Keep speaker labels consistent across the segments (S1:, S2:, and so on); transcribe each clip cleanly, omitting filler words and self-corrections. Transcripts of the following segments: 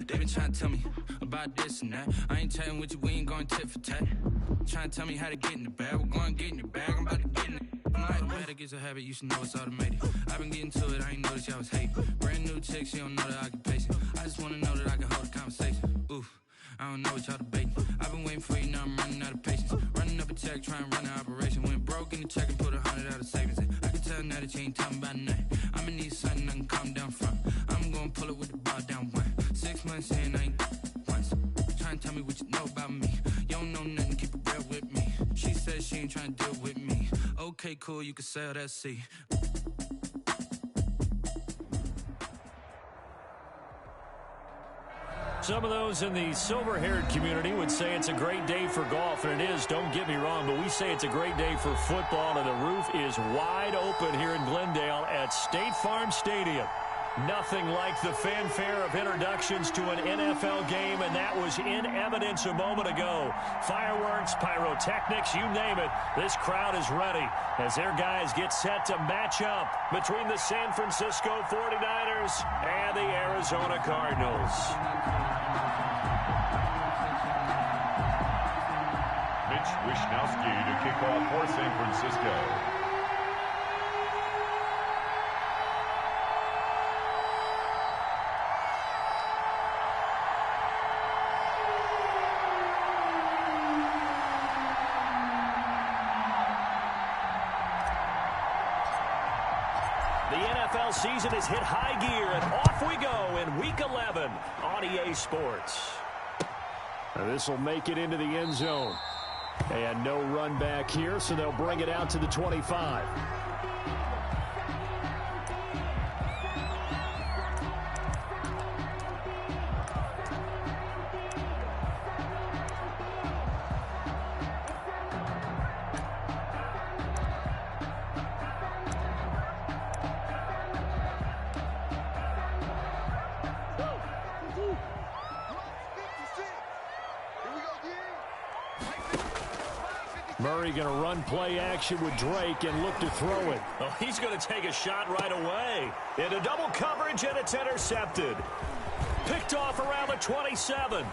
S1: They been trying to tell me about this and that. I ain't chatting with you, we ain't going tit for tat. Trying to tell me how to get in the bag. We're going to get in the bag, I'm about to get in it. I'm like, the way that gets a habit, you should know it's automated. I've been getting to it, I ain't noticed y'all was hating. Brand new chick, she don't know the occupation. I just wanna know that I can hold a conversation. Oof, I don't know what y'all debating. I've been waiting for you, now I'm running out of patience. Running up a check, trying to run an operation. Went broke in the check and put 100 out of savings in. I can tell now that you ain't talking about nothing. I'ma need something I can calm down from. I'm gonna pull it with the ball down one. 6 months in, I ain't once. Trying to tell me what you know about me. You don't know nothing, keep it real with me. She said she ain't trying to deal with me. Okay, cool, you can sell that seat.
S2: Some of those in the silver-haired community would say it's a great day for golf, and it is, don't get me wrong, but we say it's a great day for football, and the roof is wide open here in Glendale at State Farm Stadium. Nothing like the fanfare of introductions to an NFL game, and that was in evidence a moment ago. Fireworks, pyrotechnics, you name it. This crowd is ready as their guys get set to match up between the San Francisco 49ers and the Arizona Cardinals.
S3: Mitch Wishnowsky to kick off for San Francisco.
S2: NFL season has hit high gear, and off we go in Week 11 on EA Sports. This will make it into the end zone. And no run back here, so they'll bring it out to the 25. Murray going to run play action with Drake and look to throw it. Oh, he's going to take a shot right away. Into double coverage, and it's intercepted. Picked off around the 27.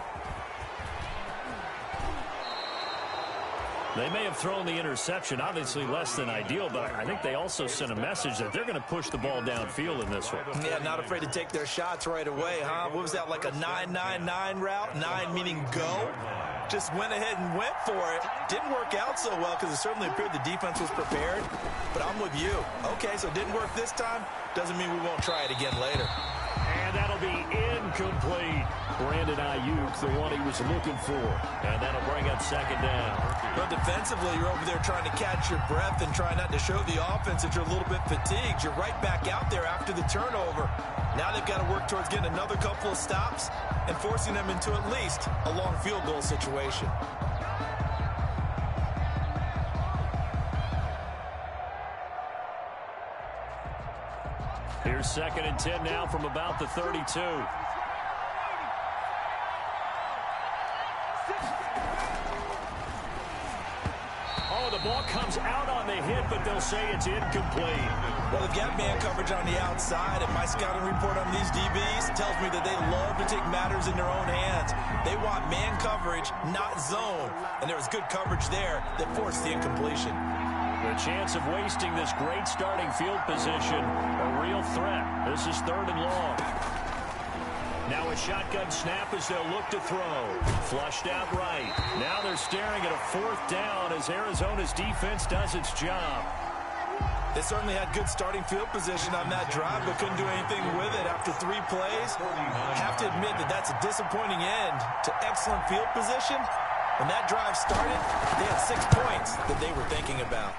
S2: They may have thrown the interception, obviously less than ideal, but I think they also sent a message that they're going to push the ball downfield in this one.
S4: Yeah, not afraid to take their shots right away, huh? What was that, like a 9-9-9 route? 9 meaning go? Just went ahead and went for it. Didn't work out so well because it certainly appeared the defense was prepared. But I'm with you. Okay, so it didn't work this time. Doesn't mean we won't try it again later.
S2: And that'll be incomplete. Brandon Ayuk, the one he was looking for. And that'll bring up second down.
S4: But defensively, you're over there trying to catch your breath and try not to show the offense that you're a little bit fatigued. You're right back out there after the turnover. Now they've got to work towards getting another couple of stops and forcing them into at least a long field goal situation.
S2: Here's 2nd and 10 now from about the 32. Oh, the ball comes out on the hit, but they'll say it's incomplete.
S4: Well, they've got man coverage on the outside, and my scouting report on these DBs tells me that they love to take matters in their own hands. They want man coverage, not zone. And there was good coverage there that forced the incompletion.
S2: The chance of wasting this great starting field position, a real threat. This is 3rd and long. Now a shotgun snap as they'll look to throw. Flushed out right. Now they're staring at a 4th down as Arizona's defense does its job.
S4: They certainly had good starting field position on that drive, but couldn't do anything with it after 3 plays. I have to admit that that's a disappointing end to excellent field position. When that drive started, they had 6 points that they were thinking about.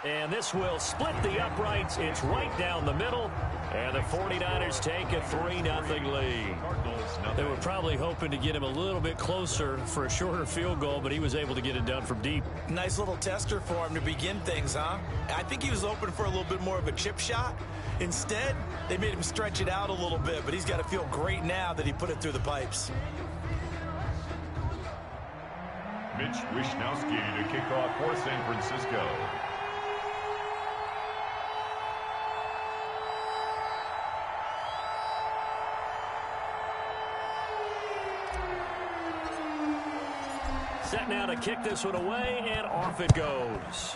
S2: And this will split the uprights. It's right down the middle. And the 49ers take a 3-0 lead. They were probably hoping to get him a little bit closer for a shorter field goal, but he was able to get it done from deep.
S4: Nice little tester for him to begin things, huh? I think he was hoping for a little bit more of a chip shot. Instead, they made him stretch it out a little bit, but he's got to feel great now that he put it through the pipes.
S3: Mitch Wishnowsky to kick off for San Francisco.
S2: Set now to kick this one away, and off it goes.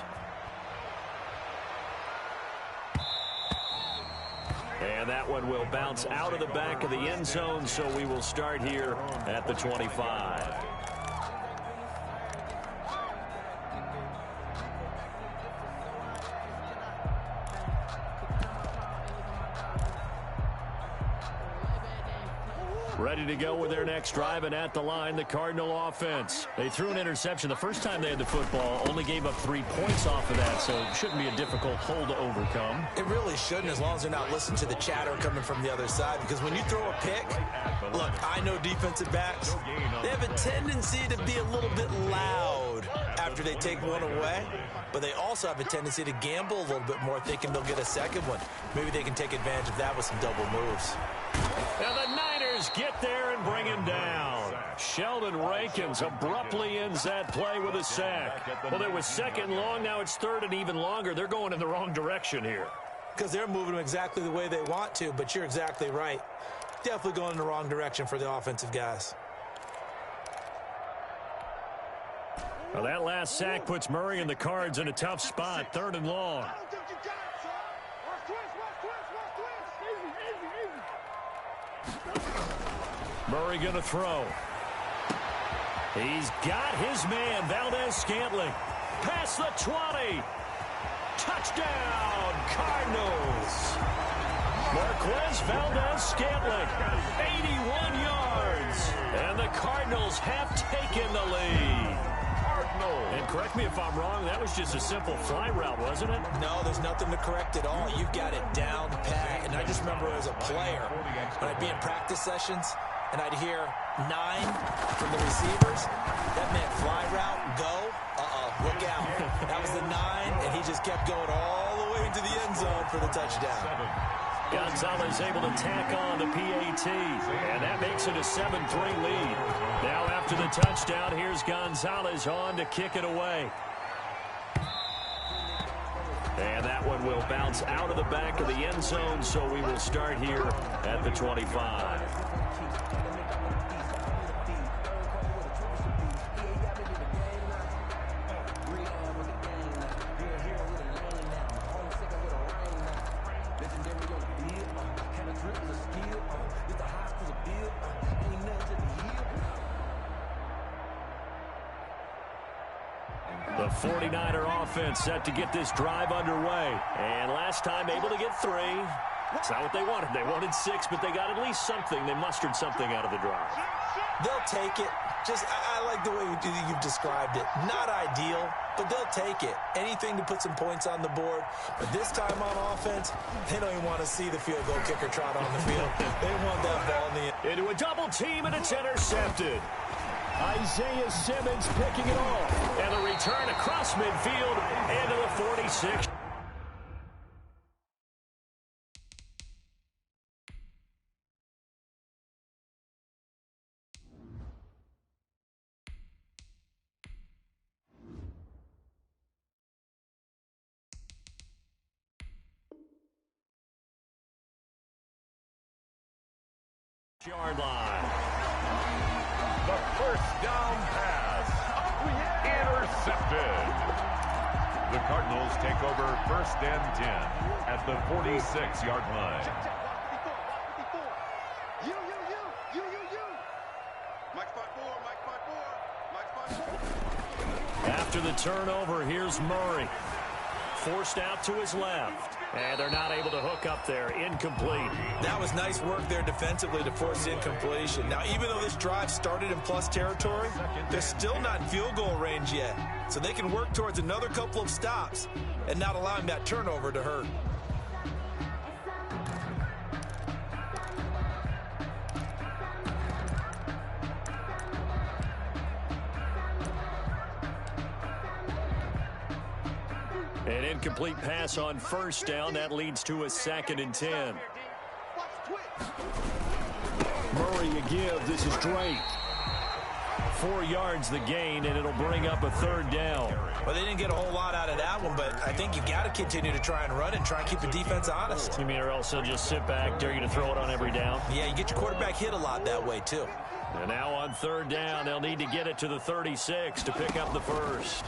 S2: And that one will bounce out of the back of the end zone, so we will start here at the 25. Ready to go with their next drive, and at the line, the Cardinal offense. They threw an interception the first time they had the football, only gave up 3 points off of that, so it shouldn't be a difficult hole to overcome.
S4: It really shouldn't, as long as they're not listening to the chatter coming from the other side, because when you throw a pick, look, I know defensive backs, they have a tendency to be a little bit loud after they take one away, but they also have a tendency to gamble a little bit more, thinking they'll get a second one. Maybe they can take advantage of that with some double moves.
S2: Now the Niners get there and bring him down. Sheldon Rankins abruptly ends that play with a sack. Well, it was second long. Now it's third and even longer. They're going in the wrong direction here.
S4: Because they're moving them exactly the way they want to, but you're exactly right. Definitely going in the wrong direction for the offensive guys.
S2: Well, that last sack puts Murray and the Cards in a tough spot, third and long. Murray going to throw. He's got his man, Valdez-Scantling. Past the 20. Touchdown, Cardinals. Marquez Valdez-Scantling, 81 yards. And the Cardinals have taken the lead. And correct me if I'm wrong, that was just a simple fly route, wasn't it?
S4: No, there's nothing to correct at all. You've got it down pat. And I just remember as a player, when I'd be in practice sessions, and I'd hear 9 from the receivers. That meant fly route, go, look out. That was the 9, and he just kept going all the way into the end zone for the touchdown.
S2: Gonzalez able to tack on the PAT, and that makes it a 7-3 lead. Now after the touchdown, here's Gonzalez on to kick it away. And that one will bounce out of the back of the end zone, so we will start here at the 25. The 49er offense set to get this drive underway. And last time able to get 3. That's not what they wanted. They wanted 6, but they got at least something. They mustered something out of the drive.
S4: They'll take it. I like the way you've described it. Not ideal, but they'll take it. Anything to put some points on the board. But this time on offense, they don't even want to see the field goal kicker trot on the field. They want that ball in the end.
S2: Into a double team, and it's intercepted. Isaiah Simmons picking it off. And the return across midfield into the 46. Yard line.
S3: The first down pass. Intercepted. The Cardinals take over first and 10 at the 46-yard line.
S2: After the turnover, here's Murray. Forced out to his left. And they're not able to hook up there. Incomplete.
S4: That was nice work there defensively to force incompletion. Now, even though this drive started in plus territory, they're still not in field goal range yet. So they can work towards another couple of stops and not allowing that turnover to hurt.
S2: An incomplete pass on first down. That leads to a 2nd and 10. Murray a give. This is Drake. 4 yards the gain, and it'll bring up a 3rd down.
S4: Well, they didn't get a whole lot out of that one, but I think you got to continue to try and run and try and keep the defense honest.
S2: You mean or else they'll just sit back, dare you to throw it on every down?
S4: Yeah, you get your quarterback hit a lot that way, too.
S2: And now on 3rd down, they'll need to get it to the 36 to pick up the first.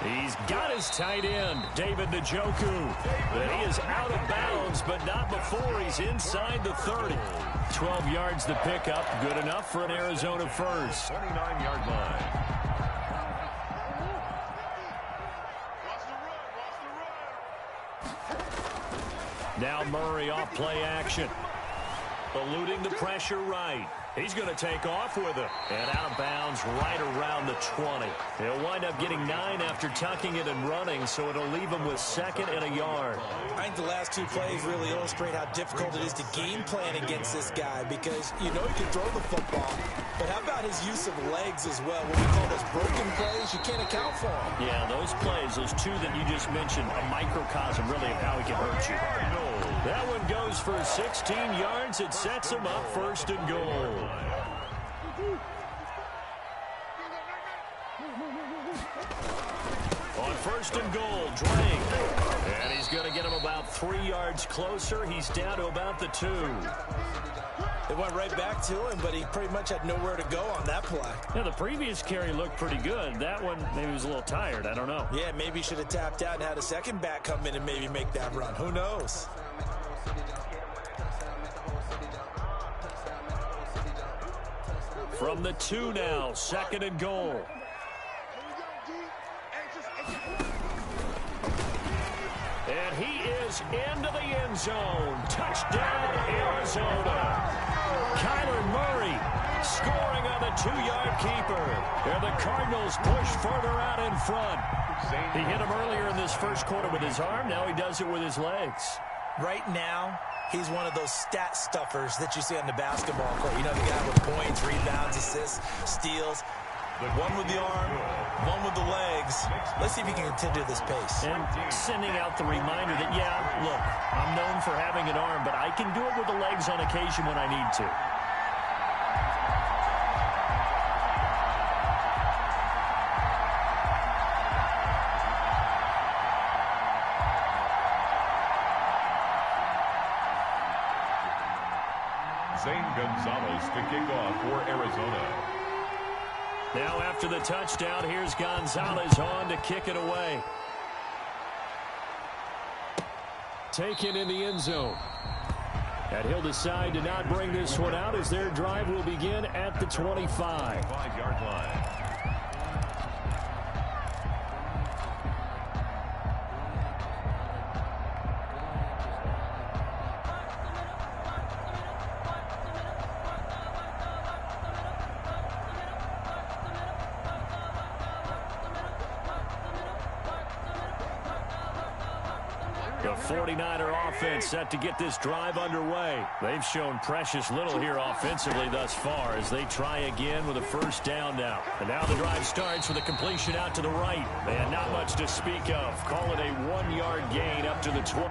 S2: He's got his tight end, David Njoku. But he is out of bounds, but not before he's inside the 30. 12 yards to pick up, good enough for an Arizona first.
S3: 29-yard line.
S2: Now Murray off play action. Eluding the pressure right. He's going to take off with it. And out of bounds right around the 20. He'll wind up getting 9 after tucking it and running, so it'll leave him with 2nd and a yard.
S4: I think the last 2 plays really illustrate how difficult it is to game plan against this guy because you know he can throw the football, but how about his use of legs as well? What we call those broken plays, you can't account for them.
S2: Yeah, those plays, those 2 that you just mentioned, a microcosm really of how he can hurt you. That one goes for 16 yards. It sets him up 1st and goal. On 1st and goal, Drake. And he's going to get him about 3 yards closer. He's down to about the 2.
S4: It went right back to him, but he pretty much had nowhere to go on that play.
S2: Yeah, the previous carry looked pretty good. That one, maybe he was a little tired. I don't know.
S4: Yeah, maybe he should have tapped out and had a second back come in and maybe make that run. Who knows?
S2: From the 2 now, 2nd and goal. And he is into the end zone. Touchdown, Arizona. Kyler Murray scoring on the 2-yard keeper. And the Cardinals push further out in front. He hit him earlier in this first quarter with his arm. Now he does it with his legs.
S4: Right now, he's one of those stat stuffers that you see on the basketball court. You know, the guy with points, rebounds, assists, steals. One with the arm, one with the legs. Let's see if he can continue this pace.
S2: And sending out the reminder that, yeah, look, I'm known for having an arm, but I can do it with the legs on occasion when I need to.
S3: Zane Gonzalez to kick off for Arizona.
S2: Now after the touchdown, here's Gonzalez on to kick it away. Taken in the end zone. And he'll decide to not bring this one out as their drive will begin at the 25.
S3: 5-yard line.
S2: The 49er offense set to get this drive underway. They've shown precious little here offensively thus far as they try again with a 1st down now. And now the drive starts with a completion out to the right. And not much to speak of. Call it a 1-yard gain up to the 20.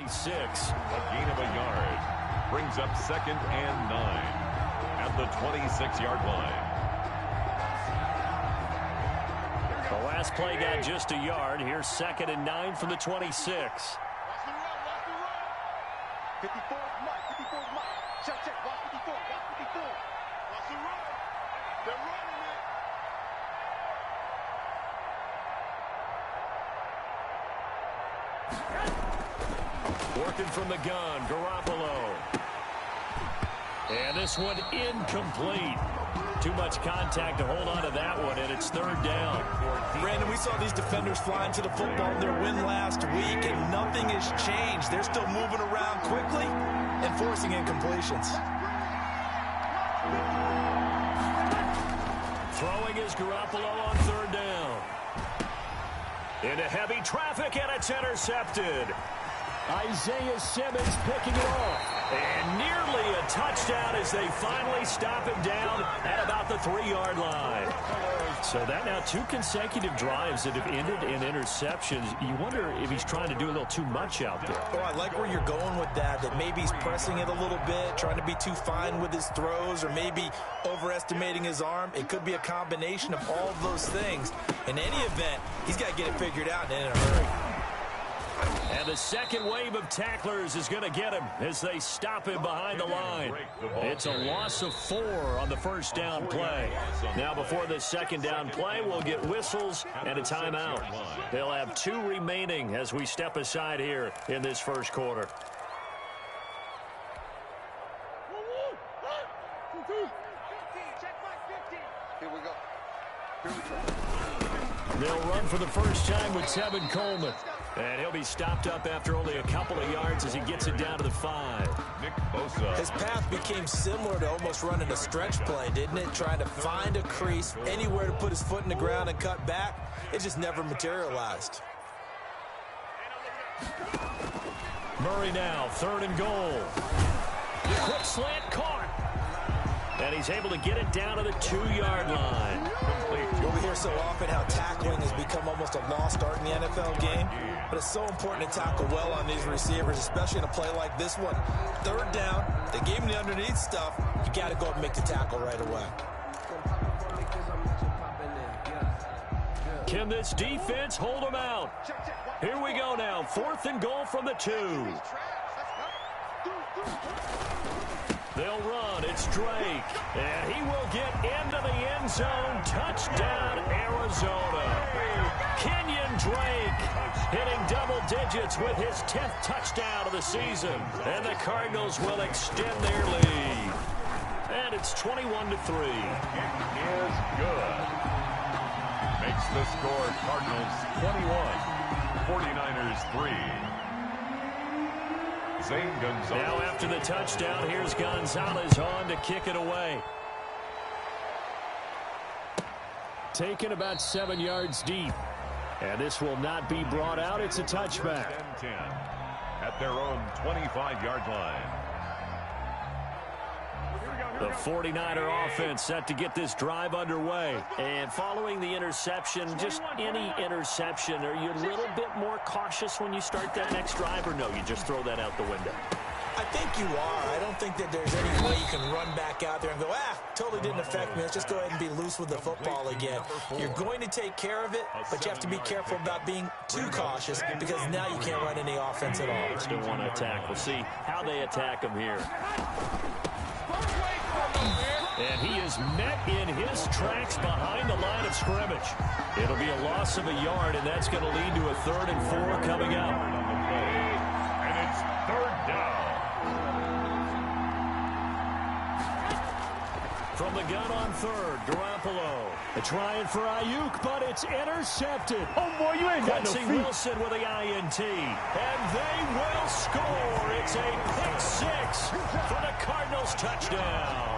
S2: 6.
S3: A gain of a yard. Brings up 2nd and 9 at the 26-yard line.
S2: The last play got just a yard. Here's 2nd and 9 from the 26.
S5: Watch the run, watch the run. 54 mark, 54 mark. Check, watch 54, watch 54. Watch the run. They're running it.
S2: Working from the gun, Garoppolo. And this one incomplete. Too much contact to hold on to that one, and it's 3rd down.
S4: Brandon, we saw these defenders flying to the football in their win last week, and nothing has changed. They're still moving around quickly and forcing incompletions.
S2: Throwing is Garoppolo on 3rd down. Into heavy traffic, and it's intercepted. Isaiah Simmons picking it off. And nearly a touchdown as they finally stop him down at about the 3-yard line. So that now 2 consecutive drives that have ended in interceptions. You wonder if he's trying to do a little too much out there.
S4: Oh, I like where you're going with that maybe he's pressing it a little bit, trying to be too fine with his throws, or maybe overestimating his arm. It could be a combination of all of those things. In any event, he's got to get it figured out and in a hurry.
S2: And the second wave of tacklers is going to get him as they stop him behind the line. It's a loss of 4 on the first down play. Now before this second down play, we'll get whistles and a timeout. They'll have 2 remaining as we step aside here in this first quarter.
S5: Here we go.
S2: They'll run for the first time with Tevin Coleman. And he'll be stopped up after only a couple of yards as he gets it down to the 5.
S3: Nick Bosa.
S4: His path became similar to almost running a stretch play, didn't it? Trying to find a crease, anywhere to put his foot in the ground and cut back. It just never materialized.
S2: Murray now, 3rd and goal. The quick slant caught. And he's able to get it down to the 2-yard line.
S4: Well, we hear so often how tackling has become almost a lost art in the NFL game. But it's so important to tackle well on these receivers, especially in a play like this one. 3rd down, they gave him the underneath stuff. You got to go up and make the tackle right away.
S2: Can this defense hold him out? Here we go now. 4th and goal from the 2. They'll run. It's Drake. And he will get into the end zone. Touchdown, Arizona. Kenyon Drake hitting double digits with his 10th touchdown of the season. And the Cardinals will extend their lead. And it's 21-3.
S3: Is good. Makes the score Cardinals 21, 49ers 3.
S2: Now after the touchdown, here's Gonzalez on to kick it away. Taken about 7 yards deep. And this will not be brought out. It's a touchback.
S3: 10 at their own 25-yard line.
S2: The 49er offense set to get this drive underway. And following the interception, just any interception, are you a little bit more cautious when you start that next drive, or no, you just throw that out the window?
S4: I think you are. I don't think that there's any way you can run back out there and go, totally didn't affect me. Let's just go ahead and be loose with the football again. You're going to take care of it, but you have to be careful about being too cautious because now you can't run any offense at all.
S2: Still want to attack. We'll see how they attack him here. And he is met in his tracks behind the line of scrimmage. It'll be a loss of a yard, and that's going to lead to a 3rd and 4 coming up.
S3: And it's 3rd down.
S2: From the gun on 3rd, Garoppolo. Trying for Ayuk, but it's intercepted.
S6: Oh, boy, you ain't got no feet.
S2: Wilson with the INT. And they will score. It's a pick 6 for the Cardinals touchdown.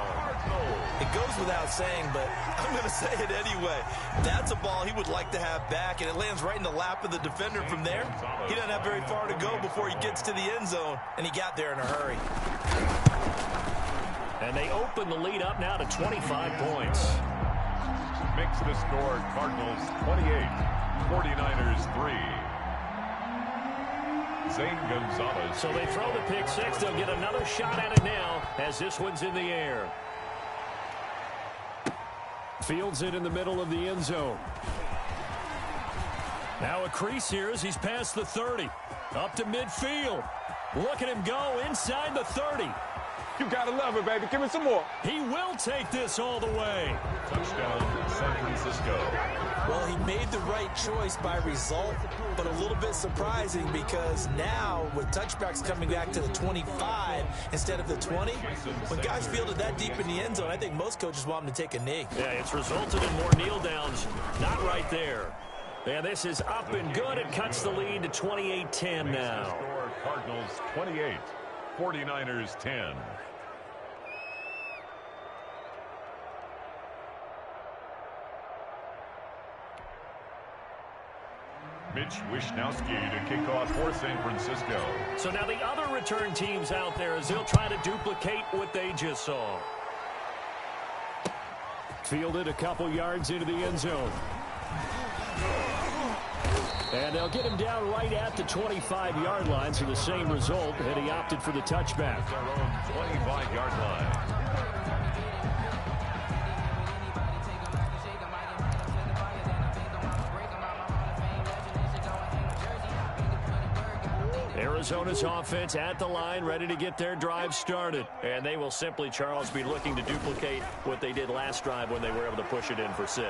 S4: It goes without saying, but I'm going to say it anyway. That's a ball he would like to have back, and it lands right in the lap of the defender from there. He doesn't have very far to go before he gets to the end zone, and he got there in a hurry.
S2: And they open the lead up now to 25 points.
S3: Makes the score Cardinals 28, 49ers 3. Zane Gonzalez.
S2: So they throw the pick six. They'll get another shot at it now as this one's in the air. Fields it in the middle of the end zone. Now a crease here as he's past the 30. Up to midfield. Look at him go inside the 30.
S6: You gotta love it, baby. Give me some more.
S2: He will take this all the way.
S3: Touchdown, San Francisco.
S4: Well, he made the right choice by result, but a little bit surprising because now with touchbacks coming back to the 25 instead of the 20, when guys fielded that deep in the end zone, I think most coaches want him to take a knee.
S2: Yeah, it's resulted in more kneel downs. Not right there. And this is up and good. It cuts the lead to 28-10 now.
S3: Cardinals 28, 49ers 10. Mitch Wishnowsky to kick off for San Francisco.
S2: So now the other return teams out there as they'll try to duplicate what they just saw. Fielded a couple yards into the end zone. And they'll get him down right at the 25-yard line, so the same result, and he opted for the touchback.
S3: Our own 25-yard line.
S2: Arizona's offense at the line, ready to get their drive started. And they will simply, Charles, be looking to duplicate what they did last drive when they were able to push it in for 6.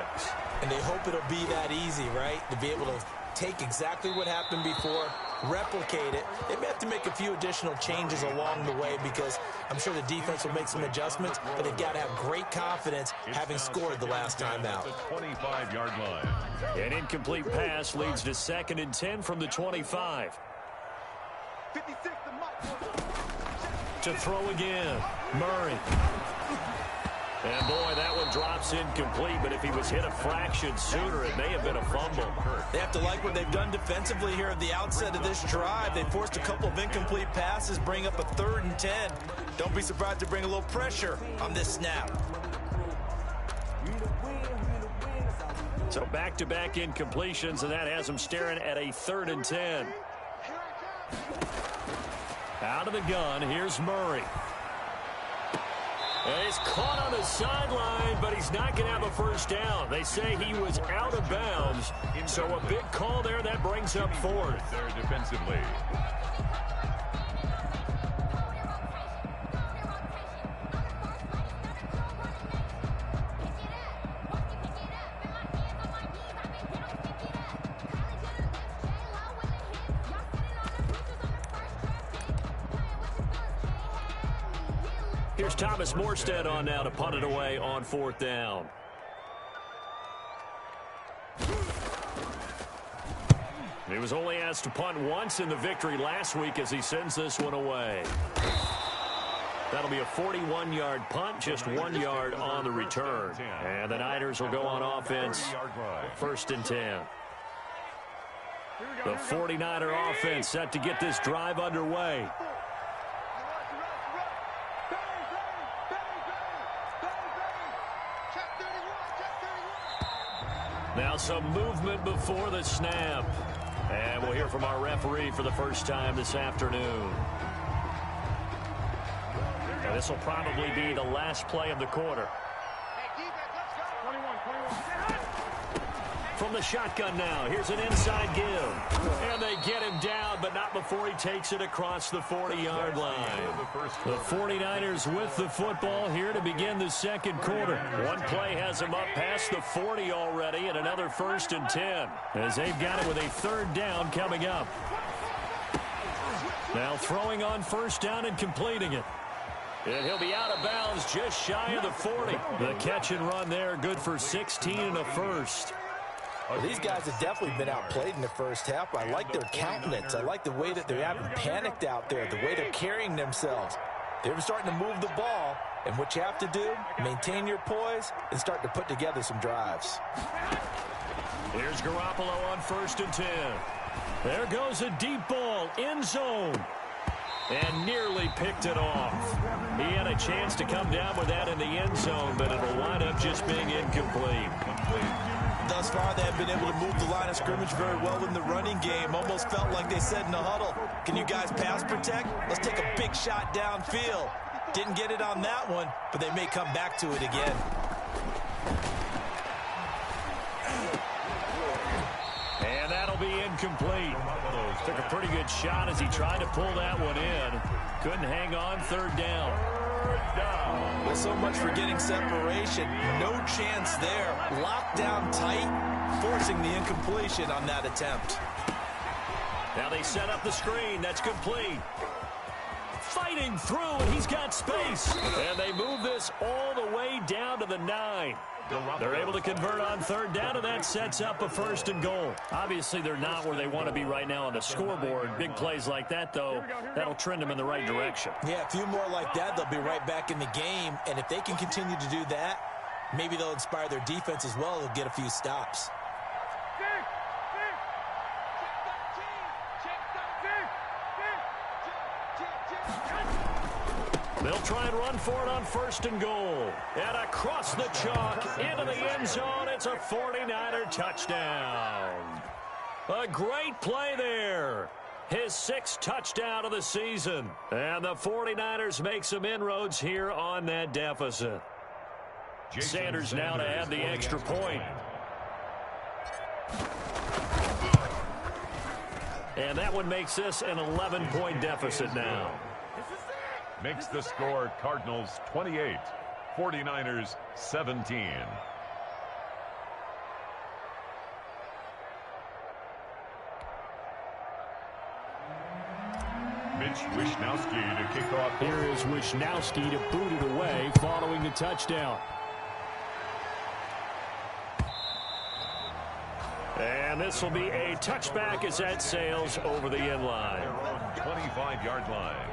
S4: And they hope it'll be that easy, right? To be able to take exactly what happened before, replicate it. They may have to make a few additional changes along the way because I'm sure the defense will make some adjustments, but they've got to have great confidence having scored the last time out.
S3: The 25-yard line.
S2: An incomplete pass leads to 2nd and 10 from the 25.
S5: 56 to Mike.
S2: To throw again, Murray. And boy, that one drops incomplete, but if he was hit a fraction sooner, it may have been a fumble.
S4: They have to like what they've done defensively here at the outset of this drive. They forced a couple of incomplete passes, bring up a 3rd and 10. Don't be surprised to bring a little pressure on this snap.
S2: So back-to-back incompletions, and that has them staring at a 3rd and 10. Out of the gun, here's Murray. And he's caught on the sideline, but he's not going to have a first down. They say he was out of bounds, so a big call there that brings up 4th.
S3: There defensively.
S2: Here's Thomas Morstead on now to punt it away on 4th down. He was only asked to punt once in the victory last week as he sends this one away. That'll be a 41-yard punt, just 1 yard on the return. And the Niners will go on offense, 1st and 10. The 49er offense set to get this drive underway. Now some movement before the snap. And we'll hear from our referee for the first time this afternoon. And this will probably be the last play of the quarter. From the shotgun now, here's an inside give. And they get him down, but not before he takes it across the 40-yard line. The 49ers with the football here to begin the 2nd quarter. One play has them up past the 40 already, and another 1st and 10. As they've got it with a 3rd down coming up. Now throwing on 1st down and completing it. And he'll be out of bounds just shy of the 40. The catch and run there, good for 16 and a first.
S4: Well, these guys have definitely been outplayed in the first half. I like their countenance. I like the way that they haven't panicked out there, the way they're carrying themselves. They're starting to move the ball, and what you have to do, maintain your poise and start to put together some drives.
S2: Here's Garoppolo on 1st and 10. There goes a deep ball, end zone. And nearly picked it off. He had a chance to come down with that in the end zone, but it'll wind up just being incomplete.
S4: Thus far, they have been able to move the line of scrimmage very well in the running game. Almost felt like they said in the huddle, can you guys pass protect? Let's take a big shot downfield. Didn't get it on that one, but they may come back to it again.
S2: And that'll be incomplete. Took a pretty good shot as he tried to pull that one in. Couldn't hang on. Third down.
S4: Well, so much for getting separation. No chance there. Locked down tight, forcing the incompletion on that attempt.
S2: Now they set up the screen. That's complete. Fighting through, and he's got space. And they move this all the way down to the 9. They're able to convert on third down, and that sets up a 1st and goal. Obviously, they're not where they want to be right now on the scoreboard. Big plays like that, though, that'll trend them in the right direction.
S4: Yeah, a few more like that, they'll be right back in the game. And if they can continue to do that, maybe they'll inspire their defense as well. They'll get a few stops.
S2: They'll try and run for it on 1st and goal. And across the chalk, into the end zone, it's a 49er touchdown. A great play there. His 6th touchdown of the season. And the 49ers make some inroads here on that deficit. Sanders now to add the extra point. And that one makes this an 11-point deficit now.
S3: Makes the score Cardinals 28, 49ers 17. Mitch Wishnowsky to kick off.
S2: Here is Wishnowsky to boot it away following the touchdown. And this will be a touchback as that sails over the end line.
S3: 25-yard line.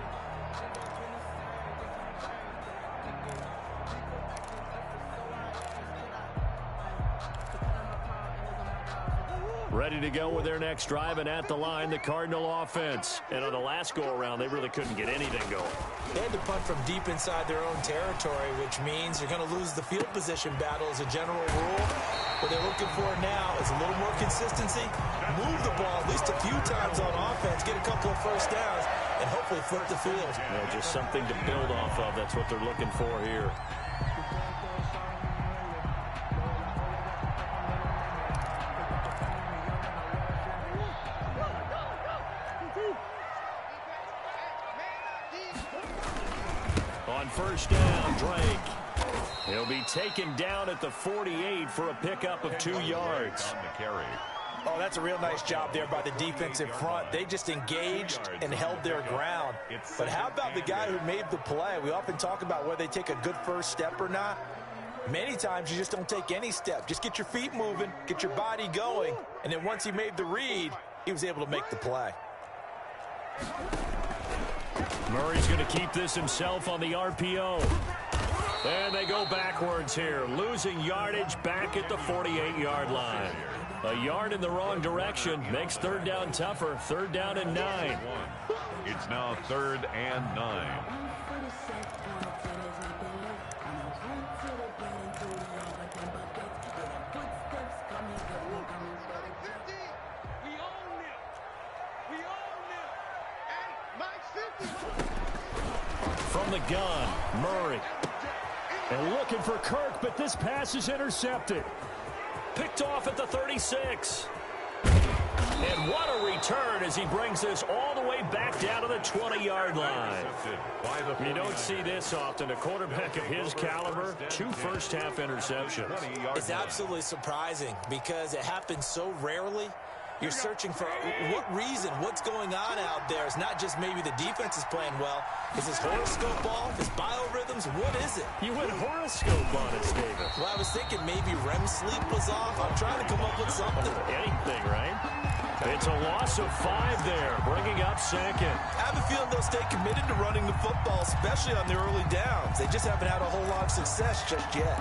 S2: Ready to go with their next drive, and at the line, the Cardinal offense. And on the last go-around, they really couldn't get anything going.
S4: They had to punt from deep inside their own territory, which means you're going to lose the field position battle as a general rule. What they're looking for now is a little more consistency, move the ball at least a few times on offense, get a couple of first downs, and hopefully flip the field.
S2: Yeah, just something to build off of. That's what they're looking for here. On 1st down, Drake. He'll be taken down at the 48 for a pickup of 2 yards.
S4: Oh, that's a real nice job there by the defensive front. They just engaged and held their ground. But how about the guy who made the play? We often talk about whether they take a good first step or not. Many times you just don't take any step. Just get your feet moving, get your body going, and then once he made the read, he was able to make the play.
S2: Murray's going to keep this himself on the RPO. And they go backwards here, losing yardage back at the 48-yard line. A yard in the wrong direction makes third down tougher. Third down and 9.
S3: It's now 3rd and 9.
S2: From the gun, Murray. And looking for Kirk, but this pass is intercepted. Picked off at the 36. And what a return as he brings this all the way back down to the 20-yard line. You don't see this often. A quarterback of his caliber, 2 first-half interceptions.
S4: It's absolutely surprising because it happens so rarely. You're searching for what reason, what's going on out there. It's not just maybe the defense is playing well. Is his horoscope off? His biorhythms? What is it?
S2: You went horoscope on it, David.
S4: Well, I was thinking maybe REM sleep was off. I'm trying to come up with something.
S2: Anything, right? It's a loss of 5 there, bringing up 2nd.
S4: I have a feeling they'll stay committed to running the football, especially on the early downs. They just haven't had a whole lot of success just yet.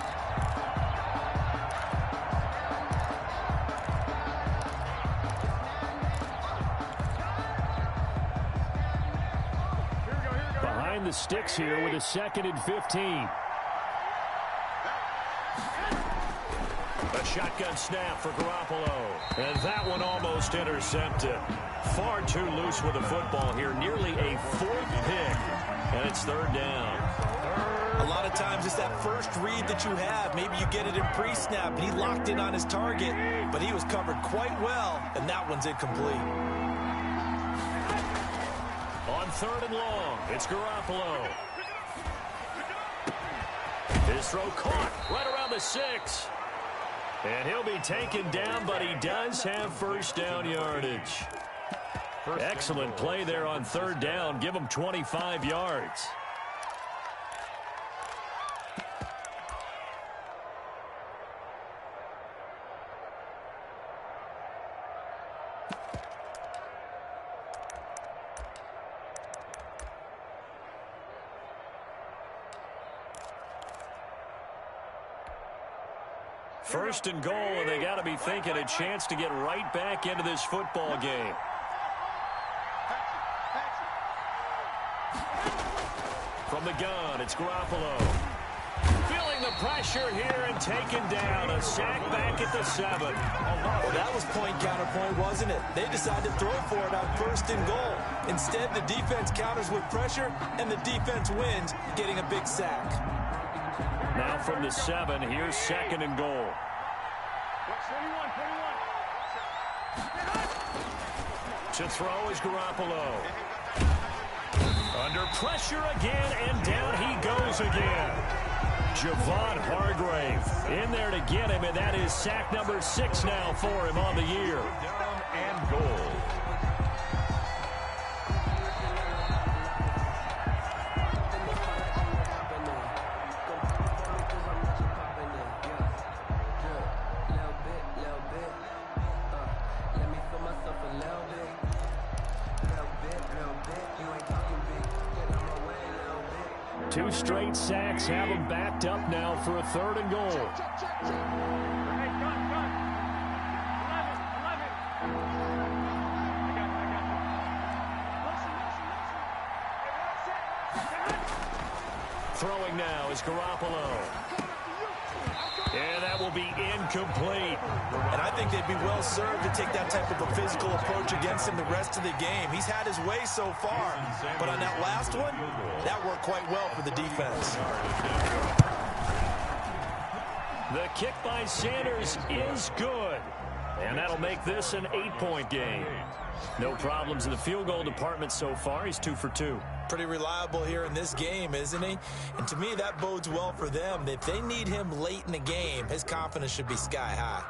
S2: Behind the sticks here with a 2nd and 15. A shotgun snap for Garoppolo. And that one almost intercepted. Far too loose with the football here. Nearly a fourth pick. And it's third down.
S4: A lot of times it's that first read that you have. Maybe you get it in pre-snap, and he locked in on his target, but he was covered quite well, and that one's incomplete.
S2: On third and long, it's Garoppolo. His throw caught right around the 6. And he'll be taken down, but he does have first down yardage. Excellent play there on third down. Give him 25 yards. First and goal, and they got to be thinking a chance to get right back into this football game. From the gun, it's Garoppolo. Feeling the pressure here and taken down. A sack back at the 7.
S4: Well, that was point counterpoint, wasn't it? They decided to throw for it on first and goal. Instead, the defense counters with pressure, and the defense wins, getting a big sack.
S2: Now from the 7, here's second and goal. To throw is Garoppolo. Under pressure again, and down he goes again. Javon Hargrave in there to get him, and that is sack number 6 now for him on the year.
S3: Down and goal.
S2: Two straight sacks have him backed up now for a third and goal. Throwing now is Garoppolo. And that will be incomplete.
S4: And I think they'd be well served to take that type of a physical approach against him the rest of the game. He's had his way so far. But on that last one, that worked quite well for the defense.
S2: The kick by Sanders is good. And that'll make this an 8-point game. No problems in the field goal department so far. He's 2 for 2.
S4: Pretty reliable here in this game, isn't he? And to me, that bodes well for them. If they need him late in the game, his confidence should be sky high.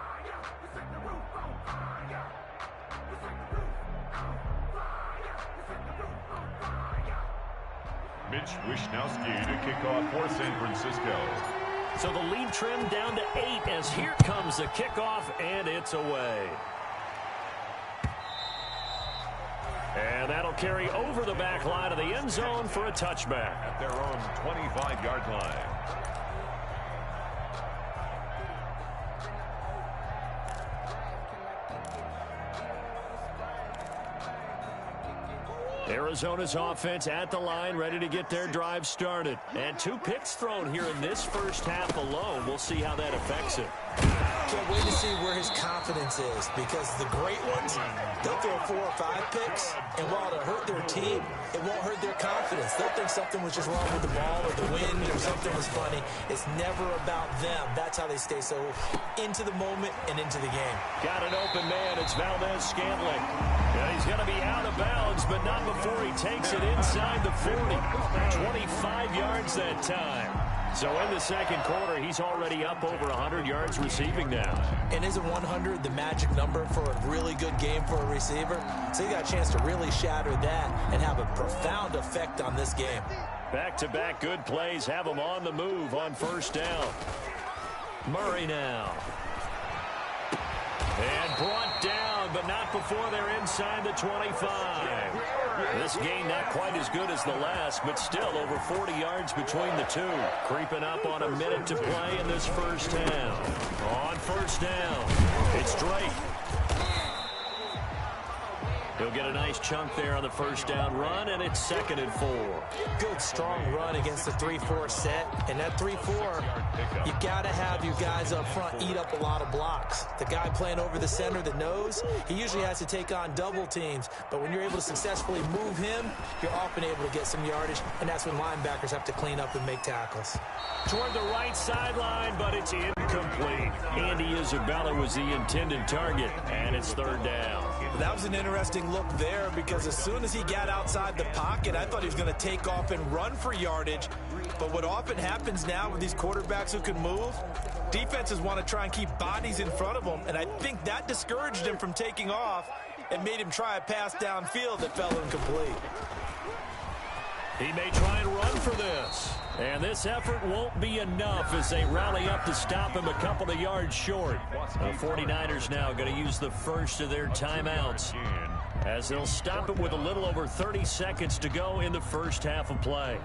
S3: Mitch Wishnowski to kick off for San Francisco.
S2: So the lead trimmed down to 8 as here comes the kickoff, and it's away. And that'll carry over the back line of the end zone for a touchback.
S3: At their own 25-yard line.
S2: Arizona's offense at the line, ready to get their drive started. And 2 picks thrown here in this first half alone. We'll see how that affects it.
S4: Can't wait to see where his confidence is, because the great ones, they'll throw 4 or 5 picks, and while it'll hurt their team, it won't hurt their confidence. They'll think something was just wrong with the ball or the wind or something was funny. It's never about them. That's how they stay so into the moment and into the game.
S2: Got an open man. It's Valdez-Scantling. Yeah, he's going to be out of bounds, but not before he takes it inside the 40. 25 yards that time. So in the second quarter, he's already up over 100 yards receiving now.
S4: And isn't 100 the magic number for a really good game for a receiver? So he got a chance to really shatter that and have a profound effect on this game.
S2: Back-to-back good plays have him on the move on first down. Murray now. And brought down, but not before they're inside the 25. This game not quite as good as the last, but still over 40 yards between the two. Creeping up on a minute to play in this first half. On first down, it's Drake. He'll get a nice chunk there on the first down run, and it's 2nd and 4.
S4: Good, strong run against the 3-4 set. And that 3-4, you got to have your guys up front eat up a lot of blocks. The guy playing over the center, the nose, he usually has to take on double teams. But when you're able to successfully move him, you're often able to get some yardage, and that's when linebackers have to clean up and make tackles.
S2: Toward the right sideline, but it's incomplete. Andy Isabella was the intended target, and it's 3rd down.
S4: That was an interesting look there because as soon as he got outside the pocket, I thought he was going to take off and run for yardage. But what often happens now with these quarterbacks who can move, defenses want to try and keep bodies in front of them, and I think that discouraged him from taking off and made him try a pass downfield that fell incomplete.
S2: He may try and run for this. And this effort won't be enough as they rally up to stop him a couple of yards short. The 49ers now going to use the first of their timeouts as they'll stop it with a little over 30 seconds to go in the first half of play.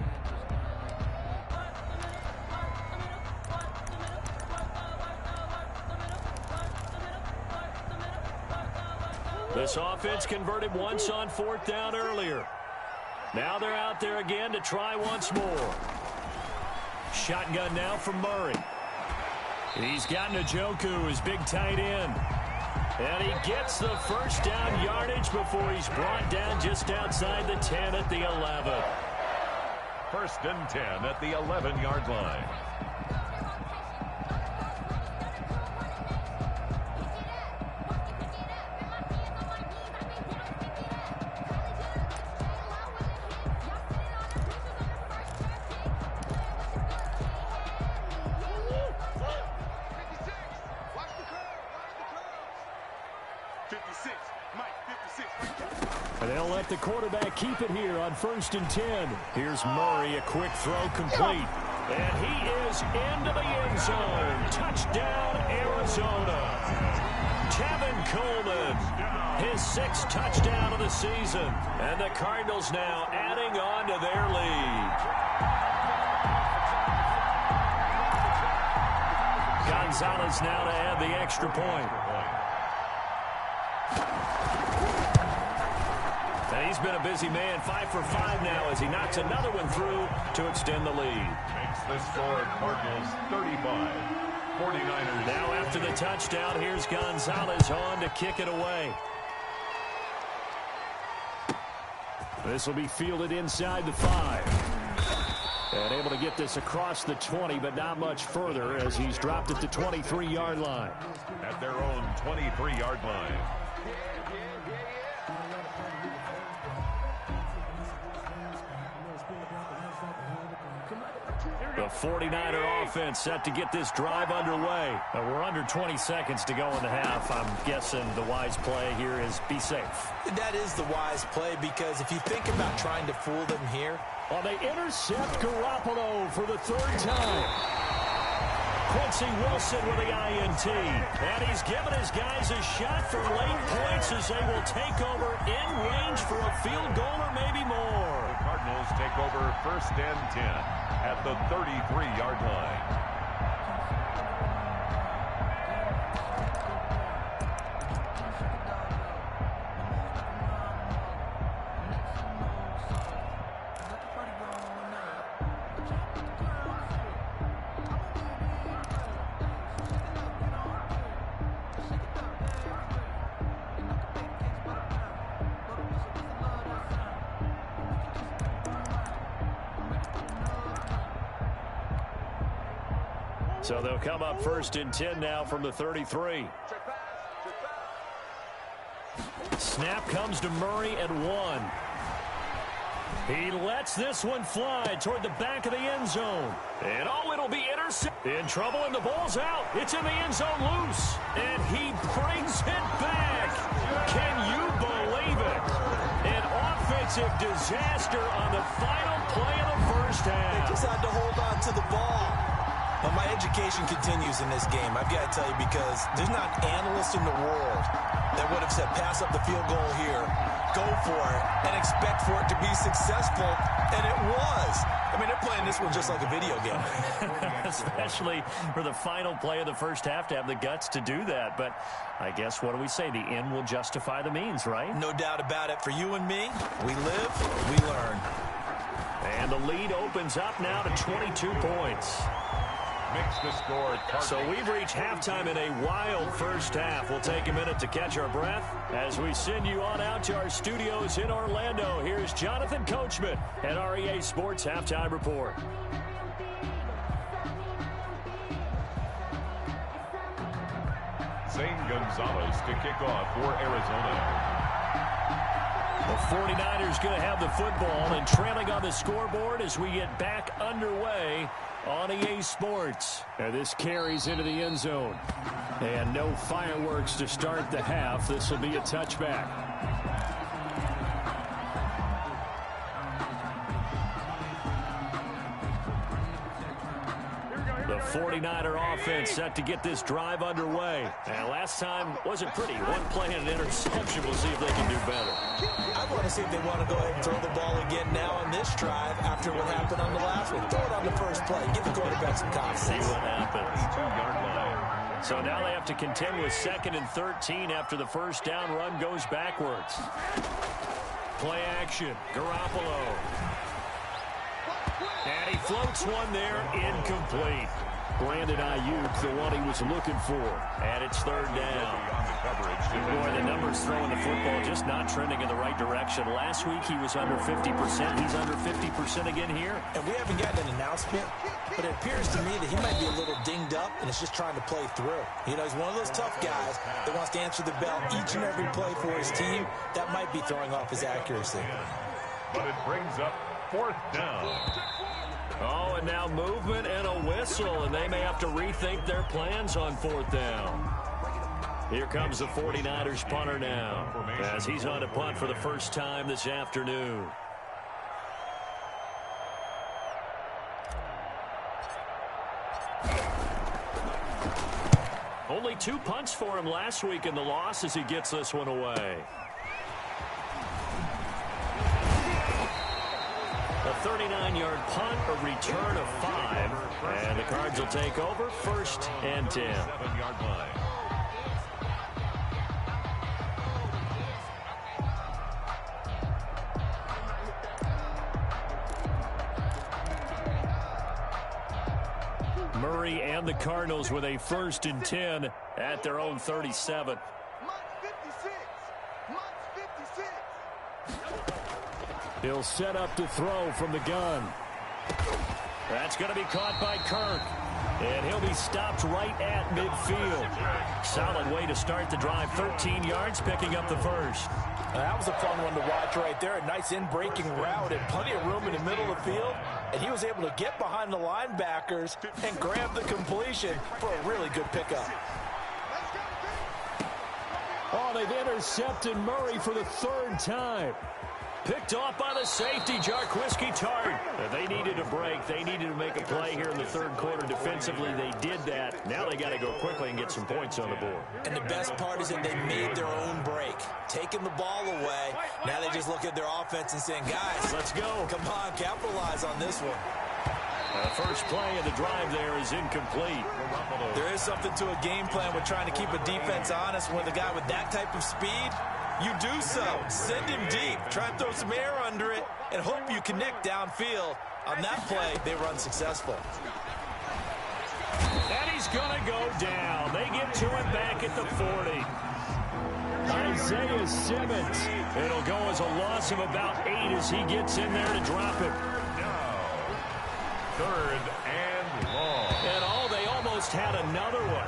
S2: This offense converted once on 4th down earlier. Now they're out there again to try once more. Shotgun now from Murray. He's got Njoku, his big tight end. And he gets the first down yardage before he's brought down just outside the 10 at the 11.
S3: 1st and 10 at the 11-yard line.
S2: And they'll let the quarterback keep it here on 1st and 10. Here's Murray, a quick throw complete. And he is into the end zone. Touchdown, Arizona. Tevin Coleman, his 6th touchdown of the season. And the Cardinals now adding on to their lead. Gonzalez now to add the extra point. And he's been a busy man, 5 for 5 now as he knocks another one through to extend the lead.
S3: Makes the score Cardinals 35. 49ers.
S2: Now after the touchdown, here's Gonzalez on to kick it away. This will be fielded inside the 5. And able to get this across the 20, but not much further as he's dropped at the 23-yard line.
S3: At their own 23-yard line.
S2: The 49er offense set to get this drive underway. We're under 20 seconds to go in the half. I'm guessing the wise play here is be safe.
S4: That is the wise play because if you think about trying to fool them here.
S2: Well, they intercept Garoppolo for the 3rd time. Quincy Wilson with the INT. And he's given his guys a shot for late points as they will take over in range for a field goal or maybe more.
S3: The Cardinals take over 1st and 10 at the 33-yard line.
S2: So they'll come up 1st and 10 now from the 33. Snap comes to Murray at 1. He lets this one fly toward the back of the end zone. And it'll be intercepted. In trouble and the ball's out. It's in the end zone loose. And he brings it back. Can you believe it? An offensive disaster on the final play of the first half.
S4: They just had to hold on to the ball. Well, my education continues in this game, I've got to tell you, because there's not an analyst in the world that would have said pass up the field goal here, go for it, and expect for it to be successful, and it was. I mean, they're playing this one just like a video game.
S2: Especially for the final play of the first half to have the guts to do that. But I guess, what do we say? The end will justify the means, right?
S4: No doubt about it. For you and me, we live, we learn.
S2: And the lead opens up now to 22 points.
S3: Makes the score.
S2: So we've reached halftime in a wild first half. We'll take a minute to catch our breath as we send you on out to our studios in Orlando. Here's Jonathan Coachman at REA Sports Halftime Report.
S3: Zane Gonzalez to kick off for Arizona.
S2: The 49ers going to have the football and trailing on the scoreboard as we get back underway on EA Sports. And this carries into the end zone. And no fireworks to start the half. This will be a touchback. The 49er offense set to get this drive underway. And last time wasn't pretty. One play and an interception. We'll see if they can do better.
S4: I want to see if they want to go ahead and throw the ball again now on this drive after what happened on the last one. Throw it on the first play. Give the quarterback some confidence.
S2: See what happens.
S3: 2-yard line.
S2: So now they have to contend with 2nd and 13 after the first down run goes backwards. Play action. Garoppolo. And he floats one there, incomplete. Brandon Ayuk, the one he was looking for. And it's 3rd down. Boy, the numbers throwing the football just not trending in the right direction. Last week he was under 50%. He's under 50% again here.
S4: And we haven't gotten an announcement, but it appears to me that he might be a little dinged up and is just trying to play through. You know, he's one of those tough guys that wants to answer the bell each and every play for his team. That might be throwing off his accuracy.
S3: But it brings up 4th down.
S2: Oh, and now movement and a whistle, and they may have to rethink their plans on 4th down. Here comes the 49ers punter now, as he's on to punt for the first time this afternoon. Only 2 punts for him last week in the loss as he gets this one away. A 39-yard punt, a return of 5. And the Cards will take over 1st and 10.
S3: 7-yard line.
S2: Murray and the Cardinals with a 1st and 10 at their own 37. He'll set up to throw from the gun. That's going to be caught by Kirk. And he'll be stopped right at midfield. Solid way to start the drive. 13 yards, picking up the 1st.
S4: That was a fun one to watch right there. A nice in-breaking route and plenty of room in the middle of the field. And he was able to get behind the linebackers and grab the completion for a really good pickup.
S2: Oh, they've intercepted Murray for the 3rd time. Picked off by the safety, Jarquiski Tart. They needed a break. They needed to make a play here in the 3rd quarter. Defensively, they did that. Now they got to go quickly and get some points on the board.
S4: And the best part is that they made their own break. Taking the ball away. Now they just look at their offense and saying, guys,
S2: let's go.
S4: Come on, capitalize on this one.
S2: The first play of the drive there is incomplete.
S4: There is something to a game plan with trying to keep a defense honest. With a guy with that type of speed, you do so. Send him deep. Try and throw some air under it and hope you connect downfield. On that play, they were unsuccessful.
S2: And he's going to go down. They get to him back at the 40. Isaiah Simmons. It'll go as a loss of about 8 as he gets in there to drop it.
S3: Now, 3rd and long.
S2: And they almost had another one.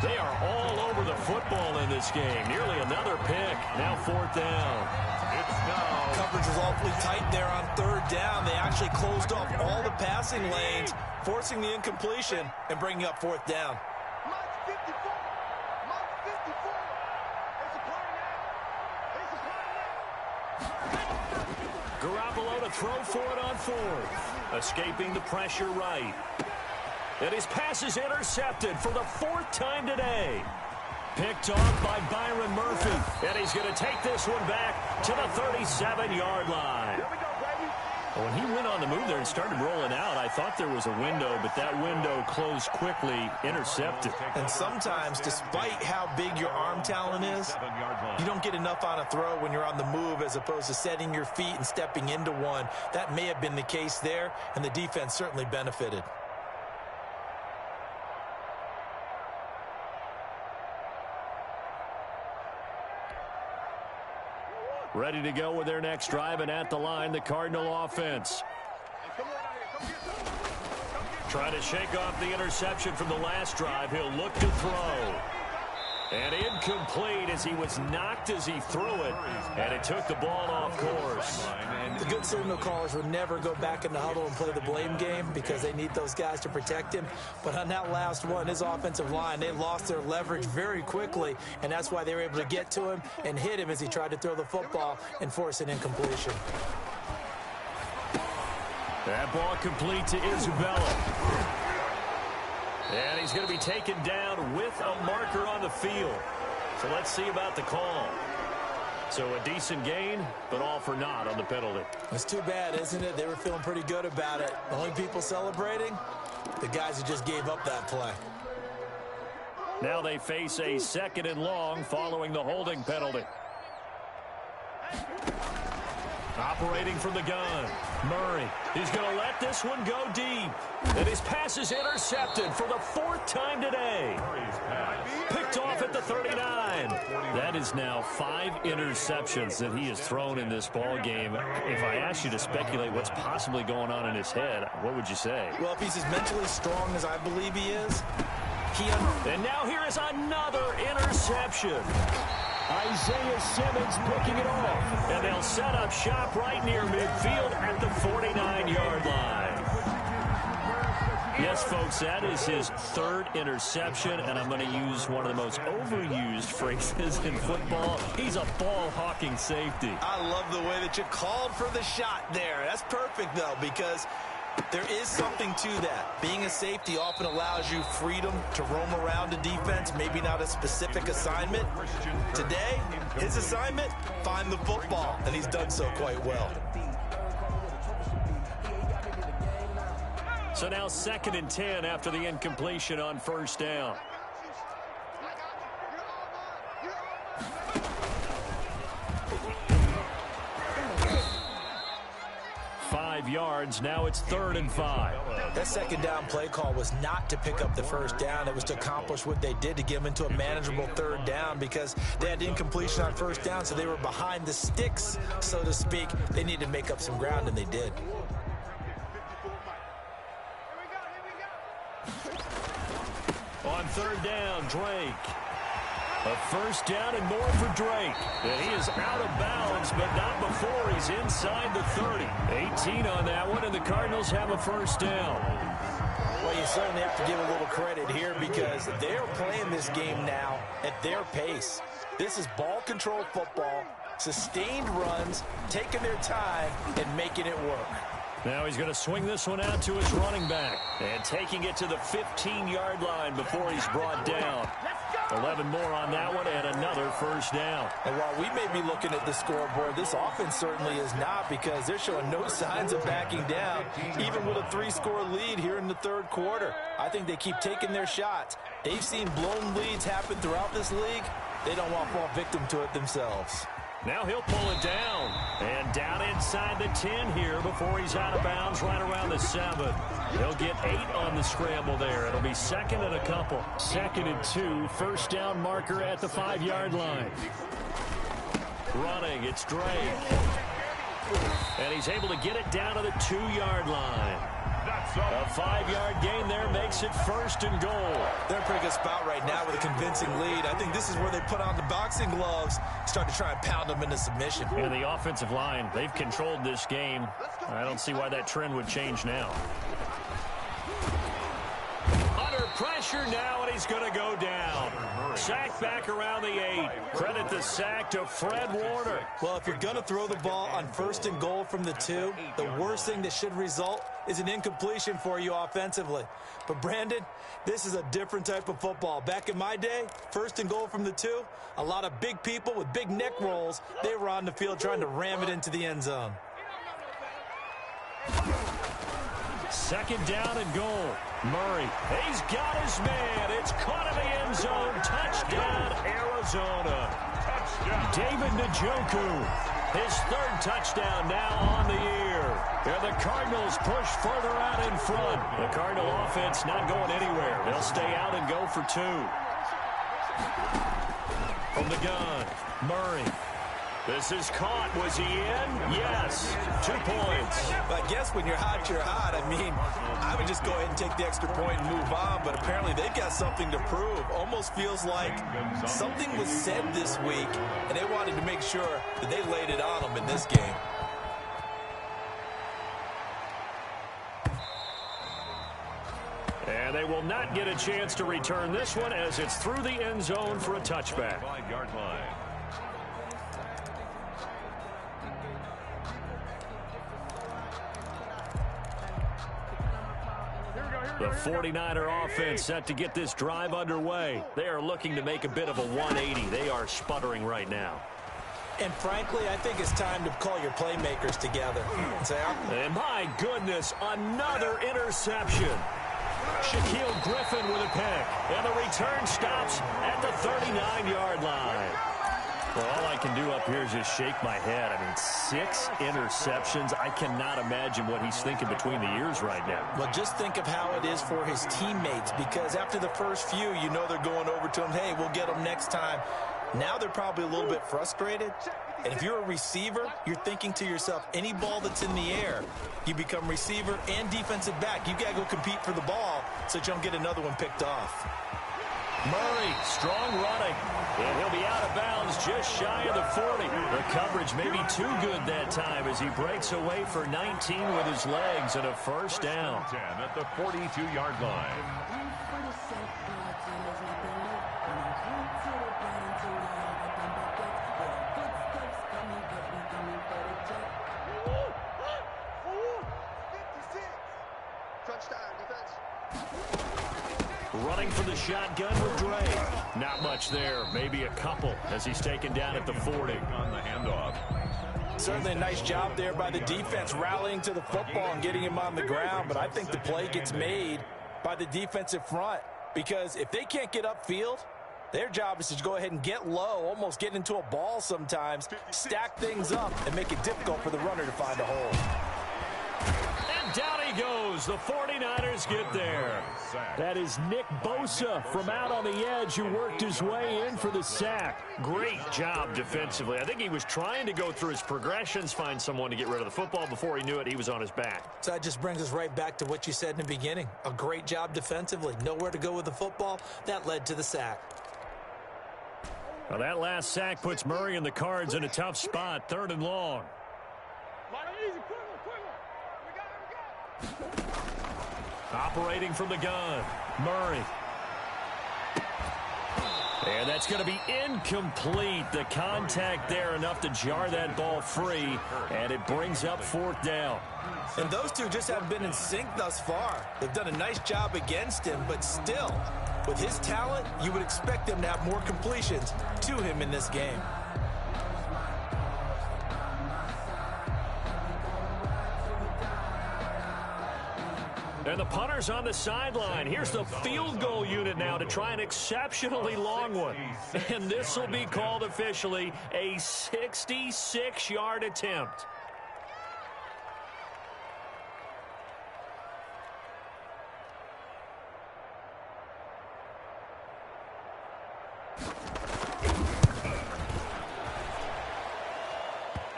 S2: They are all over the football in this game. Nearly another pick. Now 4th down.
S3: It's now.
S4: Coverage was awfully tight there on 3rd down. They actually closed off all the passing lanes, forcing the incompletion and bringing up 4th down.
S2: Garoppolo to throw for it on 4th. Escaping the pressure right. And his pass is intercepted for the 4th time today. Picked off by Byron Murphy. And he's going to take this one back to the 37-yard line. When he went on the move there and started rolling out, I thought there was a window, but that window closed quickly, intercepted.
S4: And sometimes, despite how big your arm talent is, you don't get enough on a throw when you're on the move as opposed to setting your feet and stepping into one. That may have been the case there, and the defense certainly benefited.
S2: Ready to go with their next drive, and at the line, the Cardinal offense. Trying to shake off the interception from the last drive. He'll look to throw. And incomplete as he was knocked as he threw it, and it took the ball off course.
S4: The good signal callers would never go back in the huddle and play the blame game because they need those guys to protect him. But on that last one, his offensive line, they lost their leverage very quickly, and that's why they were able to get to him and hit him as he tried to throw the football and force an incompletion.
S2: That ball complete to Isabella. And he's going to be taken down with a marker on the field. So let's see about the call. So a decent gain, but all for naught on the penalty.
S4: It's too bad, isn't it? They were feeling pretty good about it. The only people celebrating, the guys who just gave up that play.
S2: Now they face a 2nd and long following the holding penalty. Operating from the gun, Murray. He's going to let this one go deep. And his pass is intercepted for the 4th time today. Picked off at the 39. That is now 5 interceptions that he has thrown in this ball game. If I asked you to speculate what's possibly going on in his head, what would you say?
S4: Well, if he's as mentally strong as I believe he is,
S2: And now here is another interception. Isaiah Simmons picking it off. And they'll set up shop right near midfield at the 49-yard line. Yes, folks, that is his 3rd interception, and I'm going to use one of the most overused phrases in football. He's a ball-hawking safety.
S4: I love the way that you called for the shot there. That's perfect, though, because there is something to that. Being a safety often allows you freedom to roam around a defense, maybe not a specific assignment. Today, his assignment, find the football, and he's done so quite well.
S2: So now 2nd and 10 after the incompletion on 1st down. Yards. Now it's 3rd and 5.
S4: That 2nd down play call was not to pick up the 1st down. It was to accomplish what they did to get them into a manageable 3rd down because they had incompletion on 1st down, so they were behind the sticks, so to speak. They needed to make up some ground, and they did.
S2: On 3rd down, Drake. A 1st down and more for Drake. And he is out of bounds, but not before he's inside the 30. 18 on that one, and the Cardinals have a 1st down.
S4: Well, you certainly have to give a little credit here because they're playing this game now at their pace. This is ball control football, sustained runs, taking their time, and making it work.
S2: Now he's going to swing this one out to his running back. And taking it to the 15-yard line before he's brought down. 11 more on that one and another 1st down.
S4: And while we may be looking at the scoreboard, this offense certainly is not because they're showing no signs of backing down, even with a 3-score lead here in the 3rd quarter. I think they keep taking their shots. They've seen blown leads happen throughout this league. They don't want to fall victim to it themselves.
S2: Now he'll pull it down. And down inside the 10 here before he's out of bounds right around the 7. He'll get 8 on the scramble there. It'll be 2nd and a couple. 2nd and 2. 1st down marker at the 5-yard line. Running, it's Drake. And he's able to get it down to the 2-yard line. A 5-yard gain there makes it 1st and goal.
S4: They're in a pretty good spot right now with a convincing lead. I think this is where they put on the boxing gloves, start to try and pound them into submission.
S2: And the offensive line, they've controlled this game. I don't see why that trend would change now. Under pressure now, and he's going to go down. Sack back around the 8. Credit the sack to Fred Warner.
S4: Well, if you're going to throw the ball on 1st and goal from the 2, the worst thing that should result is an incompletion for you offensively. But, Brandon, this is a different type of football. Back in my day, 1st and goal from the 2, a lot of big people with big neck rolls, they were on the field trying to ram it into the end zone.
S2: 2nd down and goal. Murray, he's got his man. It's caught in the end zone. Touchdown, Arizona.
S3: Touchdown.
S2: David Njoku, his 3rd touchdown now on the year. And the Cardinals push further out in front. The Cardinal offense not going anywhere. They'll stay out and go for 2. From the gun, Murray. This is caught. Was he in? Yes. 2 points.
S4: I guess when you're hot, you're hot. I mean, I would just go ahead and take the extra point and move on, but apparently they've got something to prove. Almost feels like something was said this week, and they wanted to make sure that they laid it on them in this game.
S2: And they will not get a chance to return this one as it's through the end zone for a touchback.
S3: 5-yard line.
S2: The 49er offense set to get this drive underway. They are looking to make a bit of a 180. They are sputtering right now.
S4: And frankly, I think it's time to call your playmakers together.
S2: And my goodness, another interception. Shaquille Griffin with a pick. And the return stops at the 39-yard line. Well, all I can do up here is just shake my head. I mean, 6 interceptions. I cannot imagine what he's thinking between the ears right now.
S4: Well, just think of how it is for his teammates, because after the first few, you know they're going over to him, hey, we'll get them next time. Now they're probably a little bit frustrated. And if you're a receiver, you're thinking to yourself, any ball that's in the air, you become receiver and defensive back. You got to go compete for the ball so that you don't get another one picked off.
S2: Murray, strong running. And he'll be out of bounds just shy of the 40. The coverage may be too good that time as he breaks away for 19 with his legs and a 1st down.
S3: 10 at the 42-yard line.
S2: Running for the shotgun with Dre. Not much there. Maybe a couple as he's taken down at the 40.
S3: On the handoff.
S4: Certainly a nice job there by the defense rallying to the football and getting him on the ground, but I think the play gets made by the defensive front, because if they can't get upfield, their job is to go ahead and get low, almost get into a ball sometimes, stack things up, and make it difficult for the runner to find a hole.
S2: And down he goes. The 49ers get there. That is Nick Bosa from out on the edge who worked his way in for the sack. Great job defensively. I think he was trying to go through his progressions, find someone to get rid of the football. Before he knew it, he was on his back.
S4: So that just brings us right back to what you said in the beginning. A great job defensively. Nowhere to go with the football. That led to the sack.
S2: Well, that last sack puts Murray and the Cards in a tough spot. 3rd and long. Operating from the gun, Murray. And that's going to be incomplete. The contact there enough to jar that ball free, and it brings up 4th down.
S4: And those two just haven't been in sync thus far. They've done a nice job against him, but still, with his talent, you would expect them to have more completions to him in this game.
S2: And the punter's on the sideline. Here's the field goal unit now to try an exceptionally long one. And this will be called officially a 66-yard attempt.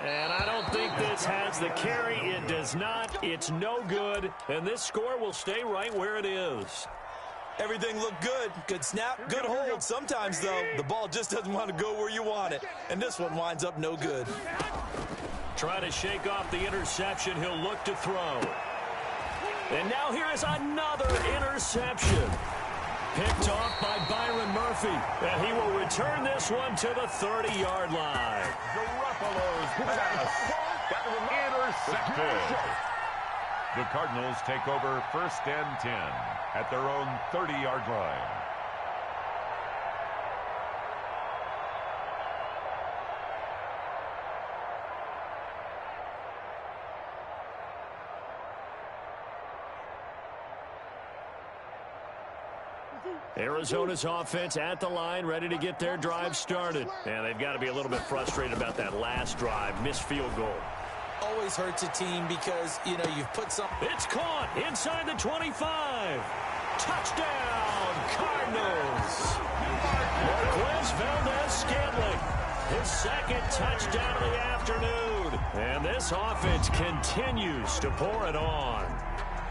S2: And I don't think this has the carry. It does not. It's no good. And this score will stay right where it is.
S4: Everything looked good. Good snap, good hold. Sometimes, though, the ball just doesn't want to go where you want it. And this one winds up no good.
S2: Try to shake off the interception. He'll look to throw. And now here is another interception. Picked off by Byron Murphy. And he will return this one to the 30-yard line.
S3: Garoppolo's pass. Intercepted. The Cardinals take over 1st and 10 at their own 30-yard line.
S2: Arizona's offense at the line, ready to get their drive started. And they've got to be a little bit frustrated about that last drive, missed field goal.
S4: Always hurts a team because, you know, you've put some...
S2: It's caught inside the 25. Touchdown, Cardinals. Marquez Valdez-Scantling, his second touchdown of the afternoon. And this offense continues to pour it on.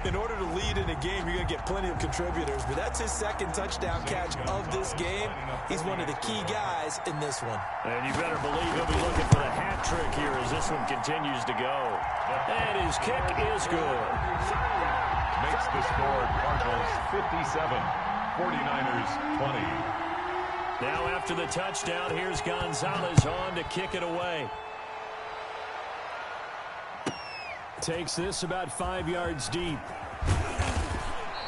S4: In order to lead in a game, you're going to get plenty of contributors, but that's his second touchdown catch of this game. He's one of the key guys in this one.
S2: And you better believe he'll be looking for the hat trick here as this one continues to go. And his kick is good.
S3: Makes the score Cardinals 57, 49ers 20.
S2: Now after the touchdown, here's Gonzalez on to kick it away. Takes this about 5 yards deep.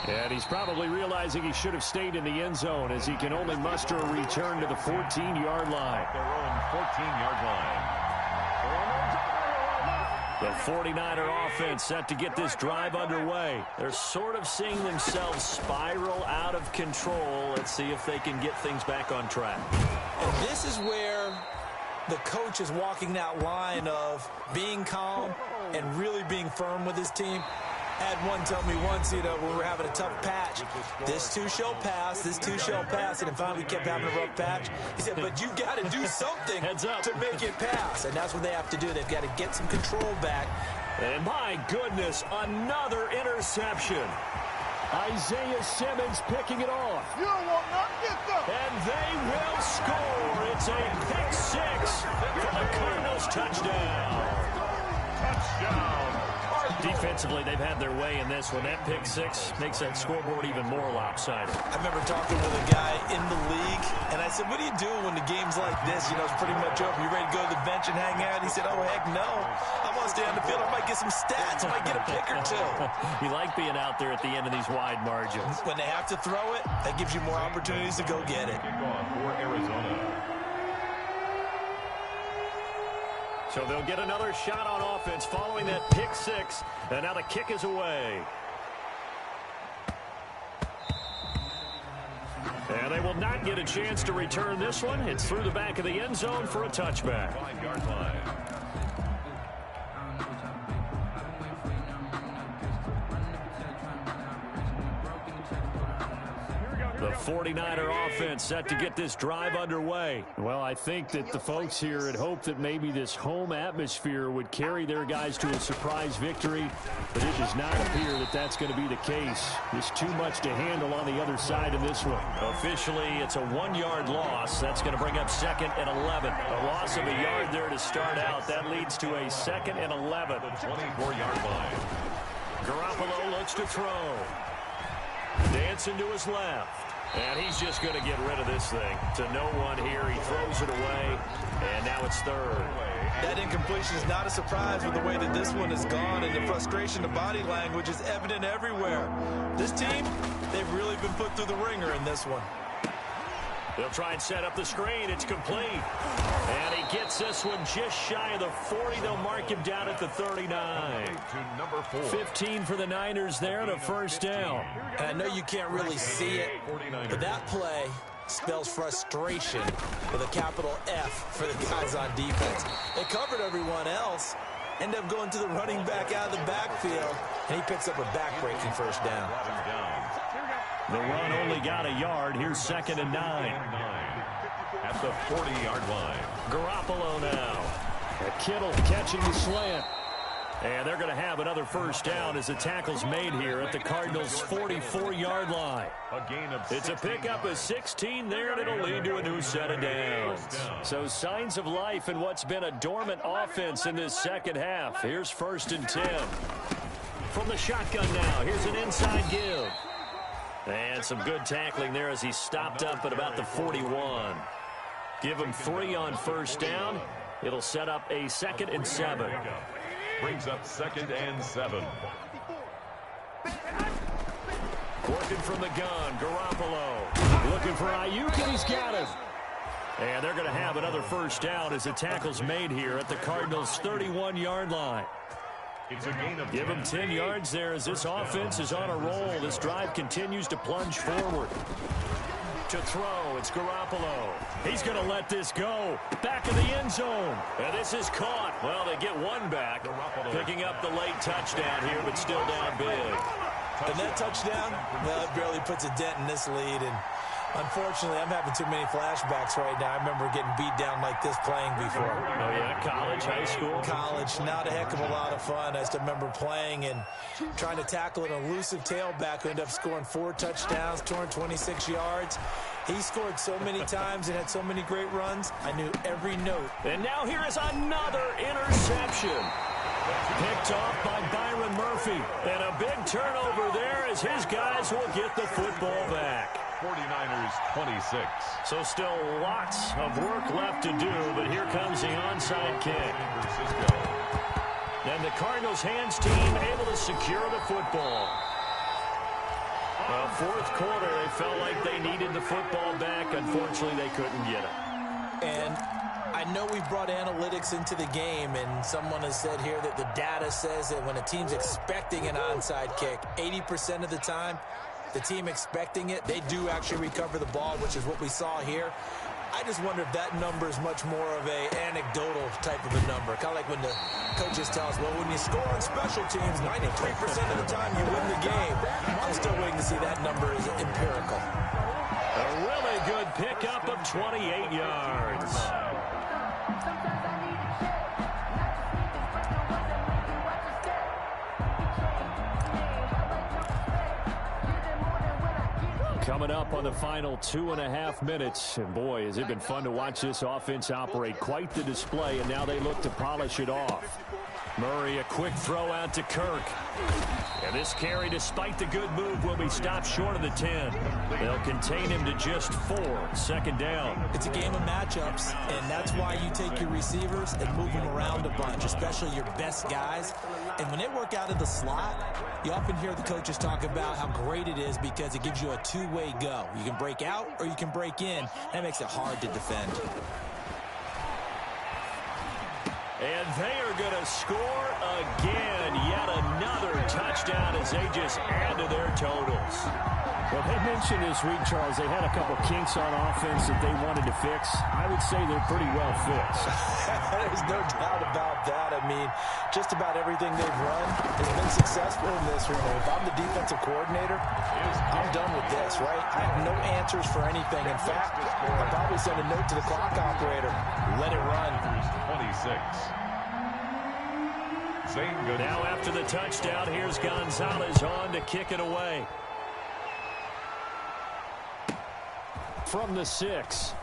S2: And he's probably realizing he should have stayed in the end zone as he can only muster a return to the 14-yard line.
S3: Their own 14-yard line.
S2: The 49er offense set to get this drive underway. They're sort of seeing themselves spiral out of control. Let's see if they can get things back on track.
S4: And this is where the coach is walking that line of being calm and really being firm with his team. I had one tell me once, you know, when we were having a tough patch, this too shall pass, this too shall pass, and finally we kept having a rough patch. He said, but you got to do something to make it pass, and that's what they have to do. They've got to get some control back.
S2: And my goodness, another interception. Isaiah Simmons picking it off.
S5: You don't want nothing, get them.
S2: And they will score. It's a pick six for the Cardinals touchdown.
S3: Touchdown.
S2: Defensively, they've had their way in this one. That pick six makes that scoreboard even more lopsided.
S4: I remember talking with a guy in the league, and I said, what do you do when the game's like this? You know, it's pretty much over. You ready to go to the bench and hang out? He said, oh, heck no. I want to stay on the field. I might get some stats. I might get a pick or two.
S2: You like being out there at the end of these wide margins.
S4: When they have to throw it, that gives you more opportunities to go get it.
S3: Kickoff for Arizona.
S2: So they'll get another shot on offense following that pick six. And now the kick is away. And they will not get a chance to return this one. It's through the back of the end zone for a touchback.
S3: 5-yard line.
S2: The 49er offense set to get this drive underway. Well, I think that the folks here had hoped that maybe this home atmosphere would carry their guys to a surprise victory, but it does not appear that that's going to be the case. There's too much to handle on the other side in this one. Officially, it's a 1-yard loss. That's going to bring up 2nd and 11. A loss of a yard there to start out. That leads to a 2nd and 11.
S3: 24-yard line.
S2: Garoppolo looks to throw. Dancing to his left. And he's just going to get rid of this thing. To no one here. He throws it away. And now it's 3rd.
S4: That incompletion is not a surprise with the way that this one has gone. And the frustration, the body language is evident everywhere. This team, they've really been put through the ringer in this one.
S2: They'll try and set up the screen. It's complete. And he gets this one just shy of the 40. They'll mark him down at the 39.
S3: To number 4.
S2: 15 for the Niners there and a first down.
S4: And I know you can't really see it, but that play spells frustration with a capital F for the guys on defense. They covered everyone else, end up going to the running back out of the backfield, and he picks up a back-breaking first down.
S2: The run only got a yard. Here's 2nd and 9.
S3: At the 40-yard line.
S2: Garoppolo now. Kittle catching the slant. And they're going to have another first down as the tackle's made here at the Cardinals' 44-yard line.
S3: A gain of 16.
S2: It's a pickup of 16 there, and it'll lead to a new set of downs. So signs of life in what's been a dormant offense in this second half. Here's 1st and 10. From the shotgun now, here's an inside give. And some good tackling there as he stopped up at about the 41. Give him 3 on first down. It'll set up a 2nd and 7.
S3: Brings up 2nd and 7.
S2: Working from the gun, Garoppolo. Looking for Ayuk, and he's got him. And they're going to have another first down as the tackle's made here at the Cardinals' 31-yard line.
S3: It's a gain of
S2: Give him 10 yards there as this offense is on a roll. This drive continues to plunge forward. To throw, it's Garoppolo. He's going to let this go. Back of the end zone. And this is caught. Well, they get one back. Picking up the late touchdown here, but still down big.
S4: And that touchdown, well, it barely puts a dent in this lead. And unfortunately, I'm having too many flashbacks right now. I remember getting beat down like this playing before.
S2: Oh, yeah, college, high school?
S4: College, not a heck of a lot of fun. I just remember playing and trying to tackle an elusive tailback who ended up scoring 4 touchdowns, 226 yards. He scored so many times and had so many great runs. I knew every note.
S2: And now here is another interception. Picked off by Byron Murphy. And a big turnover there as his guys will get the football back.
S3: 49ers 26.
S2: So still lots of work left to do, but here comes the onside kick. And the Cardinals hands team able to secure the football. Well, 4th quarter, they felt like they needed the football back. Unfortunately, they couldn't get it.
S4: And I know we've brought analytics into the game, and someone has said here that the data says that when a team's expecting an onside kick, 80% of the time, the team expecting it, they do actually recover the ball, which is what we saw here. I just wonder if that number is much more of a anecdotal type of a number. Kind of like when the coaches tell us, well, when you score on special teams, 93% of the time you win the game. I'm still waiting to see that number is empirical.
S2: A really good pickup of 28 yards. Coming up on the final 2.5 minutes. And boy, has it been fun to watch this offense operate. Quite the display, and now they look to polish it off. Murray, a quick throw out to Kirk. And this carry, despite the good move, will be stopped short of the 10. They'll contain him to just 4. 2nd down.
S4: It's a game of matchups, and that's why you take your receivers and move them around a bunch, especially your best guys. And when they work out of the slot, you often hear the coaches talk about how great it is because it gives you a two-way go. You can break out or you can break in. That makes it hard to defend.
S2: And they are going to score again. Yet another touchdown as they just add to their totals.
S7: Well, they mentioned this week, Charles, they had a couple kinks on offense that they wanted to fix. I would say they're pretty well fixed.
S4: There's no doubt about that. I mean, just about everything they've run has been successful in this room. If I'm the defensive coordinator, I'm done with this, right? I have no answers for anything. In fact, I'll probably send a note to the clock operator. Let it run.
S3: 26.
S2: Now after the touchdown, here's Gonzalez on to kick it away. From the 6.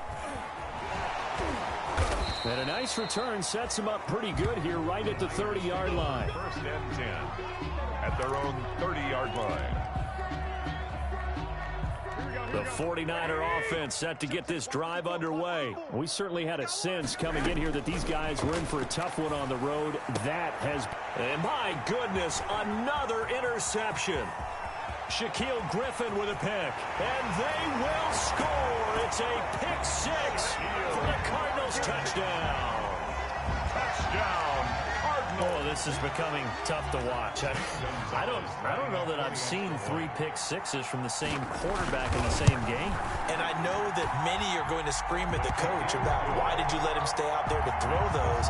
S2: And a nice return sets them up pretty good here right at the 30-yard line.
S3: 1st and 10 at their own 30-yard line.
S2: The 49er offense set to get this drive underway. We certainly had a sense coming in here that these guys were in for a tough one on the road. That has... And my goodness, another interception. Shaquille Griffin with a pick. And they will score. It's a pick 6 for the Cardinals touchdown.
S3: Touchdown, Cardinals.
S2: Oh, this is becoming tough to watch. I don't know that I've seen 3 pick 6s from the same quarterback in the same game.
S4: And I know that many are going to scream at the coach about why did you let him stay out there to throw those.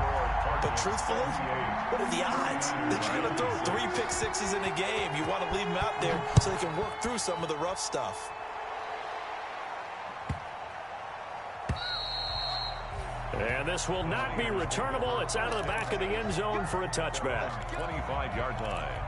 S4: But truthfully, what are the odds that you're going to throw 3 pick 6s in a game? You want to leave them out there so they can work through some of the rough stuff.
S2: And this will not be returnable. It's out of the back of the end zone for a touchback.
S3: 25-yard line.